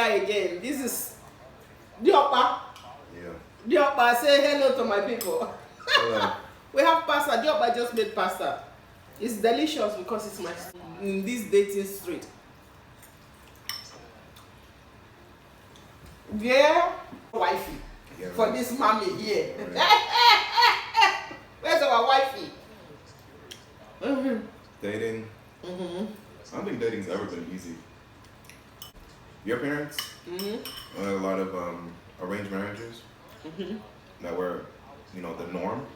here again. This is Diopa. Yeah. Diopa, say hello to my people. Hello. We have pasta. Diopa just made pasta. It's delicious because it's my in this dating street. Yeah, wifey. Yeah, for right. this mommy here. Right. Where's our wifey? Dating. I don't think dating's ever been easy. Your parents, a lot of arranged marriages that were, you know, the norm.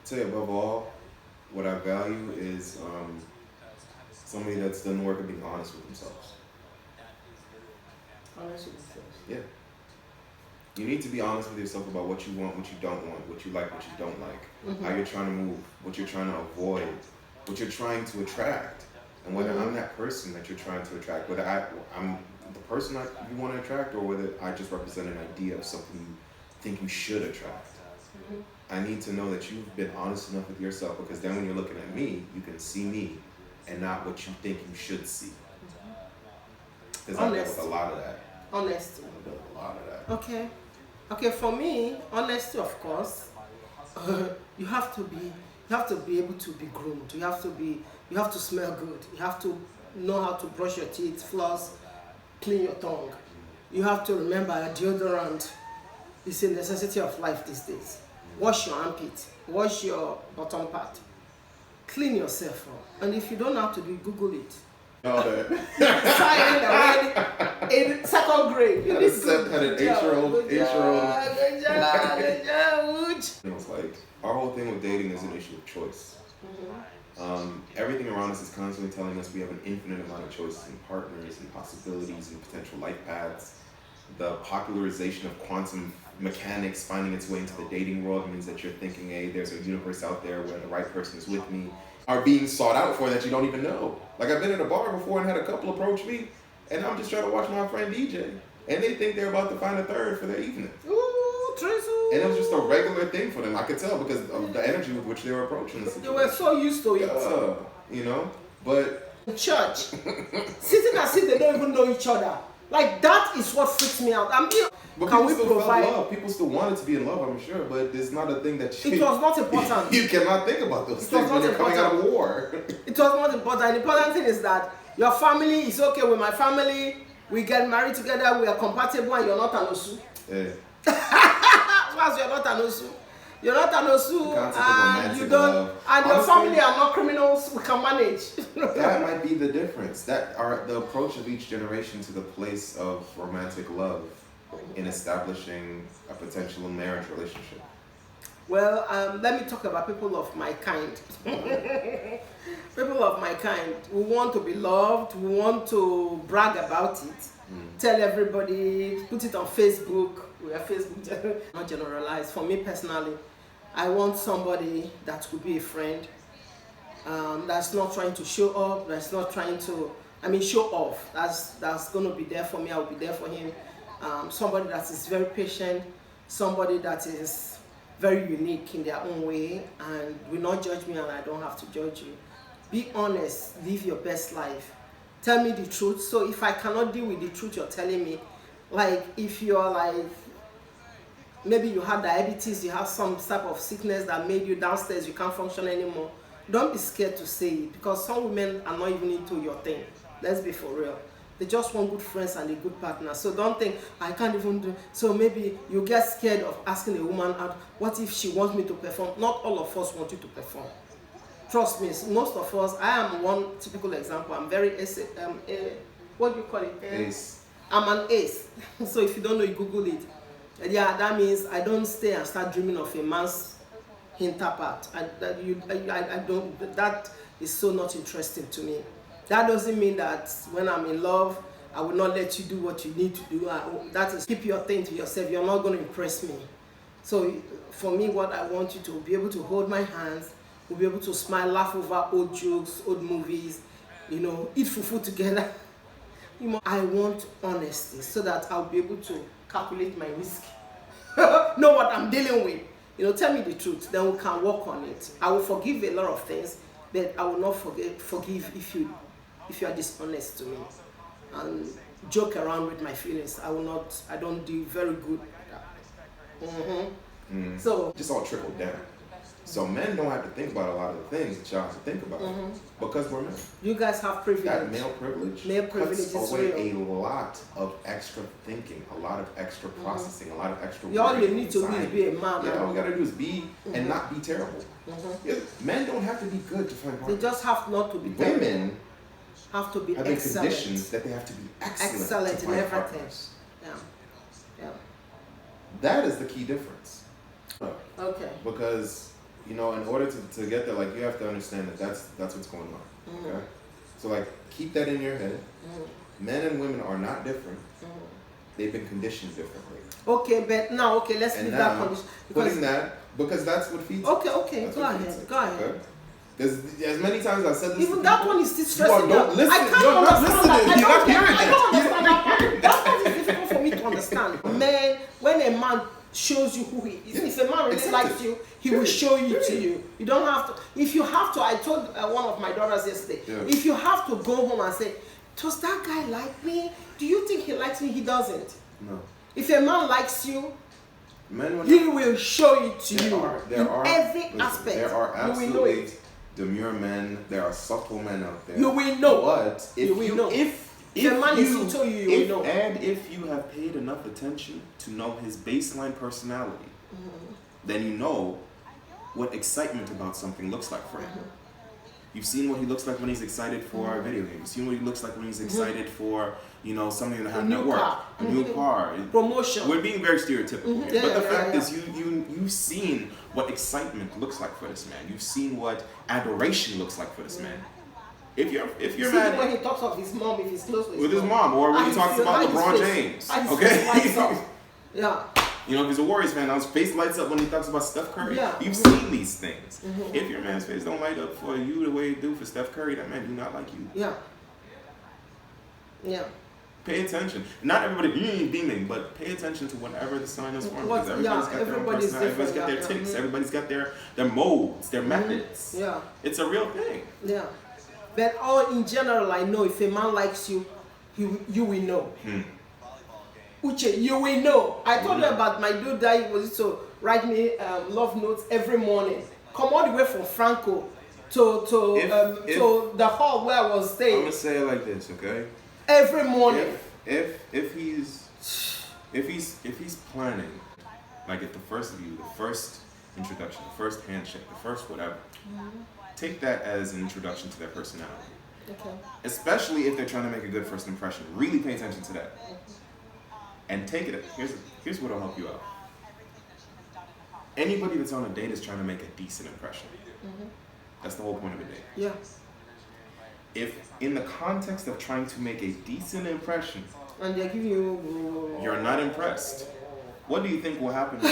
Say above all, what I value is somebody that's done the work of being honest with themselves. Honest with themselves. Yeah. You need to be honest with yourself about what you want, what you don't want, what you like, what you don't like, how you're trying to move, what you're trying to avoid, what you're trying to attract, and whether I'm that person that you're trying to attract, whether I'm the person you want to attract, or whether I just represent an idea of something you think you should attract. I need to know that you've been honest enough with yourself, because then when you're looking at me, you can see me and not what you think you should see. Because I dealt with a lot of that. Honesty. I dealt with a lot of that. Okay. Okay, for me, honesty, of course. You have to be able to be groomed. You have to smell good. You have to know how to brush your teeth, floss, clean your tongue. You have to remember deodorant is a necessity of life these days. Wash your armpit, wash your bottom part, clean yourself up. And if you don't know how to do it, Google it. All that. In second grade. You had an 8-year-old. Good job. It was like, our whole thing with dating is an issue of choice. Everything around us is constantly telling us we have an infinite amount of choices and partners and possibilities and potential life paths. The popularization of quantum mechanics finding its way into the dating world means that you're thinking, hey, there's a universe out there where the right person is with me, are being sought out for that you don't even know. Like, I've been at a bar before and had a couple approach me, and I'm just trying to watch my friend DJ, and they think they're about to find a third for their evening. Ooh, Drizzle. And it was just a regular thing for them. I could tell because of the energy with which they were approaching this. They were so used to it. You know, but church, sitting as if they don't even know each other. Like, that is what freaks me out. but can people we still provide? felt love. People still wanted to be in love, I'm sure, but it's not a thing that It was not important. You cannot think about those things when you're coming out of war. It was not important. The important thing is that your family is okay with my family. We get married together. We are compatible, and you're not an osu. Yeah. Once you're not an osu, you're not an osu, and you don't, love. and your Honestly, family are not criminals. We can manage. That might be the difference. The approach of each generation to the place of romantic love in establishing a potential marriage relationship. Well, let me talk about people of my kind. People of my kind. We want to be loved. We want to brag about it. Tell everybody. Put it on Facebook. We are Facebook. Not generalized. For me personally, I want somebody that could be a friend. That's not trying to show up. That's not trying to, show off. That's going to be there for me. I will be there for him. Somebody that is very patient. Somebody that is very unique in their own way and will not judge me, and I don't have to judge you. Be honest, live your best life. Tell me the truth. So if I cannot deal with the truth you're telling me, like if you're like, maybe you have diabetes, you have some type of sickness that made you downstairs, you can't function anymore, don't be scared to say it, because some women are not even into your thing. Let's be for real. They just want good friends and a good partner. So don't think, I can't even do. So maybe you get scared of asking a woman out, what if she wants me to perform? Not all of us want you to perform. Trust me, most of us, I am one typical example. I'm very, what do you call it? Ace. I'm an ace. So if you don't know, you Google it. Yeah, that means I don't stay and start dreaming of a man's hinter part. I don't, that is so not interesting to me. That doesn't mean that when I'm in love, I will not let you do what you need to do. That is, keep your thing to yourself. You're not going to impress me. So for me, what I want you to be able to hold my hands, we'll be able to smile, laugh over old jokes, old movies, eat fufu together. I want honesty so that I'll be able to calculate my risk. Know what I'm dealing with. Tell me the truth, then we can work on it. I will forgive a lot of things, but I will not forgive if you are dishonest to me. and joke around with my feelings. I don't do very good at that. So just all trickled down. So men don't have to think about a lot of the things that y'all have to think about because we're men. You guys have privilege. That male privilege cuts away a lot of extra thinking, a lot of extra processing, a lot of extra. All you need to do is be a man. Yeah, all you gotta do is be and not be terrible. Yeah, men don't have to be good to find partners. They just have not to be. Women have to be have been conditioned that they have to be excellent to in find everything. partners. Yeah. That is the key difference. Okay. Because in order to get there, like you have to understand that that's what's going on. Okay. So like keep that in your head. Men and women are not different. They've been conditioned differently. Okay, but now let's leave that condition. Because that's what feeds. Okay, go ahead. Okay? Because as many times I've said this. Even that one is still stressing me. Don't listen. I can't You're not understand listening. that. You're not hearing I don't understand that part. That part is difficult for me to understand. Man, when a man shows you who he is, if a man really likes you, he will show you to you. You don't have to. If you have to, I told one of my daughters yesterday. Yeah. If you have to go home and say, "Does that guy like me? Do you think he likes me?" He doesn't. No. If a man likes you, he will show it to you in every aspect. There are absolutely demure men. There are subtle men out there. You will know. But if you have paid enough attention to know his baseline personality, then you know what excitement about something looks like for him. You've seen what he looks like when he's excited for a video game. You've seen what he looks like when he's excited for, something to happen at work. A new car. Promotion. We're being very stereotypical here. But the fact is, you've seen what excitement looks like for this man. You've seen what adoration looks like for this man. If you're mad when he talks of his mom, if he's close with his mom, or when he talks about LeBron James, okay? Yeah. If he's a Warriors fan, his face lights up when he talks about Steph Curry. Yeah. You've seen these things. If your man's face don't light up for you the way it do for Steph Curry, that man do not like you. Yeah. Yeah. Pay attention. Not everybody beaming, but pay attention to whatever the sign is for. Because everybody's got their own personality. Everybody's got their ticks. Everybody's got their modes, their methods. Yeah. It's a real thing. Yeah. But in general, I know if a man likes you, you will know. Uche, you will know. I told you about my dude that he was to write me love notes every morning. Come all the way from Franco to the hall where I was staying. I'm gonna say it like this, okay? Every morning. If he's planning, like at the first view, the first introduction, the first handshake, the first whatever, take that as an introduction to their personality. Okay. Especially if they're trying to make a good first impression. Really pay attention to that. And take it. Here's what'll help you out. Anybody that's on a date is trying to make a decent impression. That's the whole point of a date. Yeah. If in the context of trying to make a decent impression, and they're giving you, you're not impressed, what do you think will happen when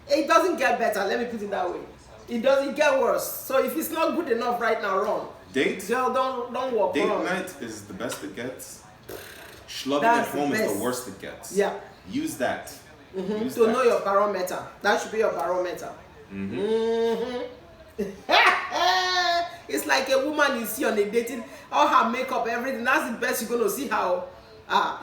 it doesn't get better? Let me put it that way. It doesn't get worse. So if it's not good enough right now, wrong. Girl, don't walk. Date night is the best it gets. Schlubbing at home is the worst it gets. Yeah. Use that. To know your barometer. That should be your barometer. It's like a woman you see on a dating, all her makeup, everything. That's the best you're gonna see how.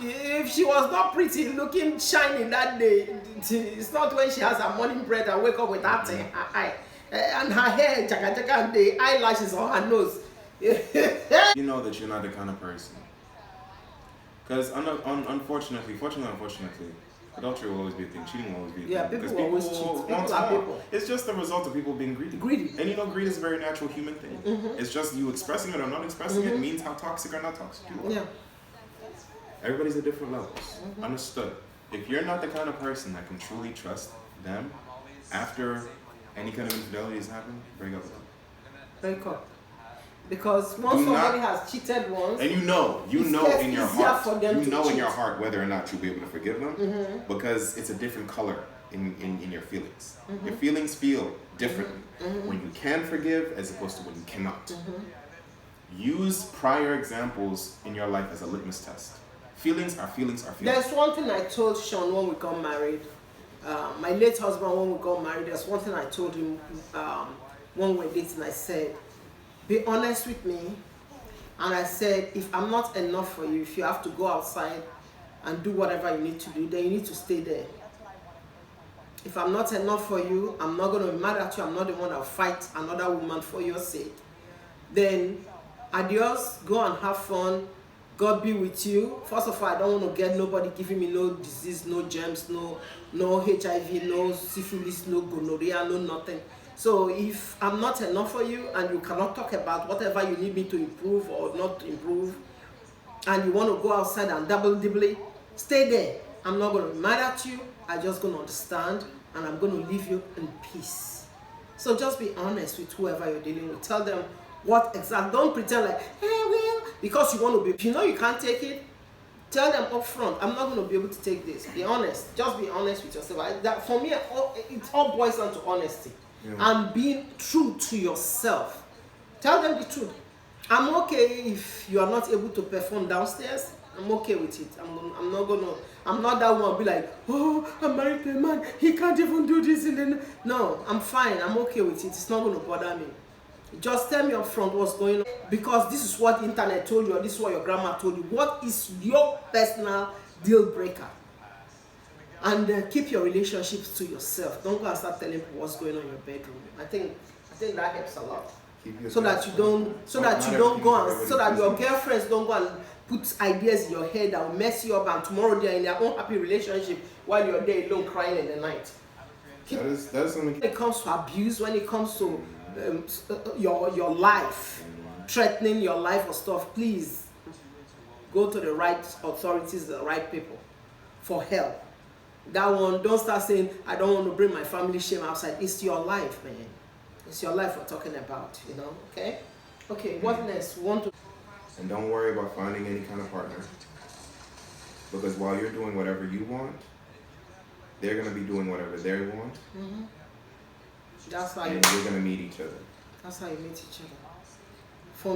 If she was not pretty, looking shiny that day, it's not when she has her morning bread and wake up with that thing, her eye, and her hair, and the eyelashes on her nose. You know that you're not the kind of person. Because unfortunately, adultery will always be a thing. Cheating will always be a thing. Yeah, people will always cheat. People are people. It's just the result of people being greedy. And greed is a very natural human thing. It's just you expressing it or not expressing it means how toxic or not toxic you are. Yeah. Everybody's at different levels. Understood. If you're not the kind of person that can truly trust them after any kind of infidelity has happened, break up with them. Break up. Because once somebody has cheated once, and you know in your heart whether or not you'll be able to forgive them, because it's a different color in your feelings. Your feelings feel differently when you can forgive as opposed to when you cannot. Use prior examples in your life as a litmus test. Feelings are feelings are feelings. There's one thing I told Sean when we got married. My late husband, when we got married, there's one thing I told him when we were dating. I said, be honest with me And I said, if I'm not enough for you, if you have to go outside and do whatever you need to do, then you need to stay there. If I'm not enough for you, I'm not going to be mad at you. I'm not the one that will fight another woman for your sake. Then, adios, go and have fun. God be with you. First of all, I don't want to get nobody giving me no disease, no germs, no HIV, no syphilis, no gonorrhea, no nothing. So if I'm not enough for you and you cannot talk about whatever you need me to improve or not improve, and you want to go outside and double-dibble, stay there. I'm not going to be mad at you. I'm just going to understand, and I'm going to leave you in peace. So just be honest with whoever you're dealing with. Tell them what exactly. Don't pretend like, hey, well, because you want to be. If you know you can't take it, tell them up front, I'm not going to be able to take this. Be honest. Just be honest with yourself. For me, it all boils down to honesty. Yeah. And being true to yourself. Tell them the truth. I'm okay if you are not able to perform downstairs. I'm okay with it. I'm not that one be like, oh, I'm married to a man, he can't even do this. No, I'm fine. I'm okay with it. It's not going to bother me. Just tell me up front what's going on. Because this is what the internet told you, or this is what your grandma told you. What is your personal deal breaker? And keep your relationships to yourself. Don't go and start telling people what's going on in your bedroom. I think that helps a lot. So that you don't go and so that your girlfriends don't go and put ideas in your head that will mess you up, and tomorrow they're in their own happy relationship while you're there alone crying in the night. That is something. When it comes to abuse, when it comes to your life, threatening your life or stuff, please go to the right authorities, the right people for help. That one, don't start saying, I don't want to bring my family shame outside. It's your life, man. It's your life we're talking about, you know, okay? Okay, what next? And don't worry about finding any kind of partner. Because while you're doing whatever you want, they're going to be doing whatever they want. Mm-hmm. That's how you're going to meet each other. That's how you meet each other. For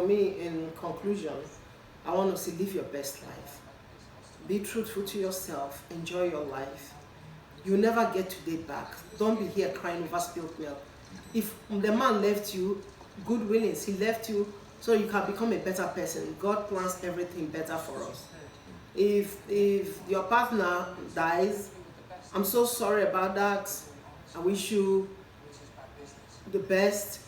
me, in conclusion, I want to say live your best life. Be truthful to yourself. Enjoy your life. You'll never get today back. Don't be here crying over spilled milk. If the man left you, good willings, he left you so you can become a better person. God plans everything better for us. If your partner dies, I'm so sorry about that. I wish you the best,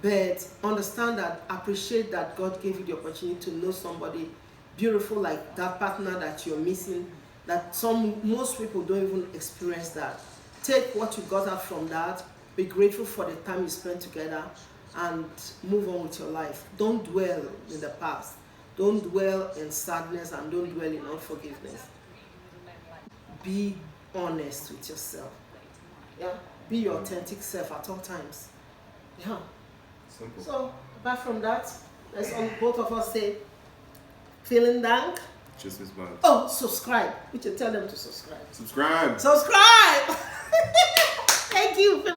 but understand that, appreciate that God gave you the opportunity to know somebody beautiful like that partner that you're missing, that most people don't even experience that. Take what you got out from that, be grateful for the time you spent together, and move on with your life. Don't dwell in the past. Don't dwell in sadness, and don't dwell in unforgiveness. Be honest with yourself. Yeah? Be your authentic self at all times. Yeah. Simple. So, apart from that, let's all both of us say, vielen Dank. Just as bad. Oh, subscribe. We should tell them to subscribe. Subscribe. Subscribe! Thank you.